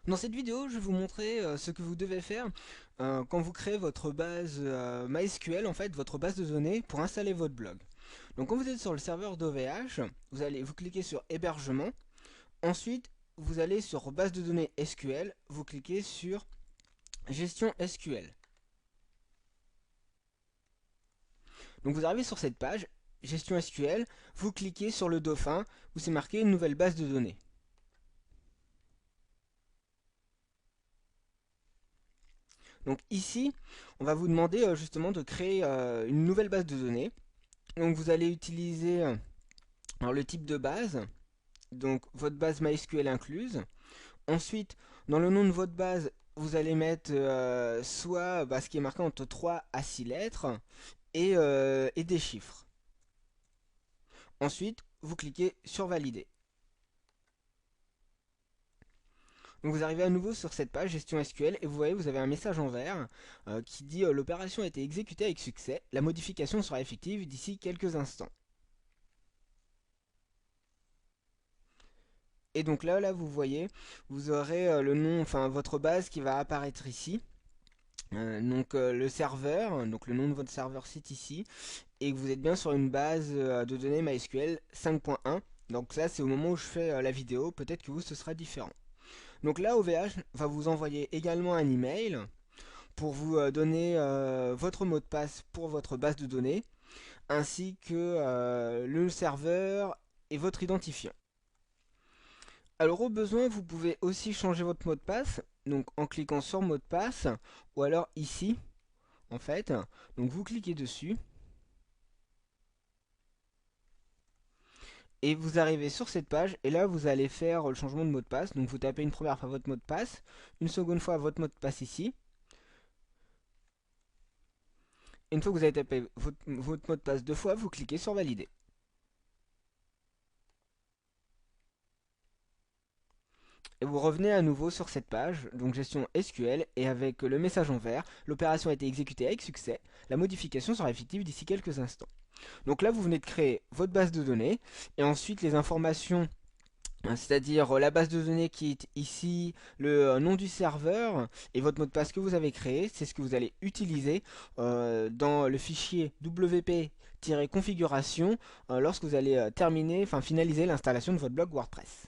Dans cette vidéo, je vais vous montrer ce que vous devez faire quand vous créez votre base MySQL, en fait, votre base de données pour installer votre blog. Donc quand vous êtes sur le serveur d'OVH, vous cliquez sur hébergement. Ensuite, vous allez sur base de données SQL, vous cliquez sur gestion SQL. Donc vous arrivez sur cette page, gestion SQL, vous cliquez sur le dauphin où c'est marqué une nouvelle base de données. Donc ici, on va vous demander justement de créer une nouvelle base de données. Donc vous allez utiliser alors, le type de base, donc votre base MySQL incluse. Ensuite, dans le nom de votre base, vous allez mettre soit ce qui est marqué entre 3 à 6 lettres et des chiffres. Ensuite, vous cliquez sur valider. Donc vous arrivez à nouveau sur cette page gestion SQL et vous voyez vous avez un message en vert qui dit l'opération a été exécutée avec succès, la modification sera effective d'ici quelques instants. Et donc là vous voyez, vous aurez le nom, enfin votre base qui va apparaître ici. Le serveur, donc le nom de votre serveur site ici, et que vous êtes bien sur une base de données MySQL 5.1. Donc là c'est au moment où je fais la vidéo, peut-être que vous ce sera différent. Donc là OVH va vous envoyer également un email pour vous donner votre mot de passe pour votre base de données, ainsi que le serveur et votre identifiant. Alors au besoin, vous pouvez aussi changer votre mot de passe, donc en cliquant sur mot de passe, ou alors ici, en fait. Donc vous cliquez dessus, et vous arrivez sur cette page, et là vous allez faire le changement de mot de passe. Donc vous tapez une première fois votre mot de passe, une seconde fois votre mot de passe ici. Et une fois que vous avez tapé votre mot de passe deux fois, vous cliquez sur valider. Et vous revenez à nouveau sur cette page, donc gestion SQL, et avec le message en vert, l'opération a été exécutée avec succès, la modification sera effective d'ici quelques instants. Donc là, vous venez de créer votre base de données, et ensuite les informations, c'est-à-dire la base de données qui est ici, le nom du serveur, et votre mot de passe que vous avez créé, c'est ce que vous allez utiliser dans le fichier wp-configuration lorsque vous allez finaliser l'installation de votre blog WordPress.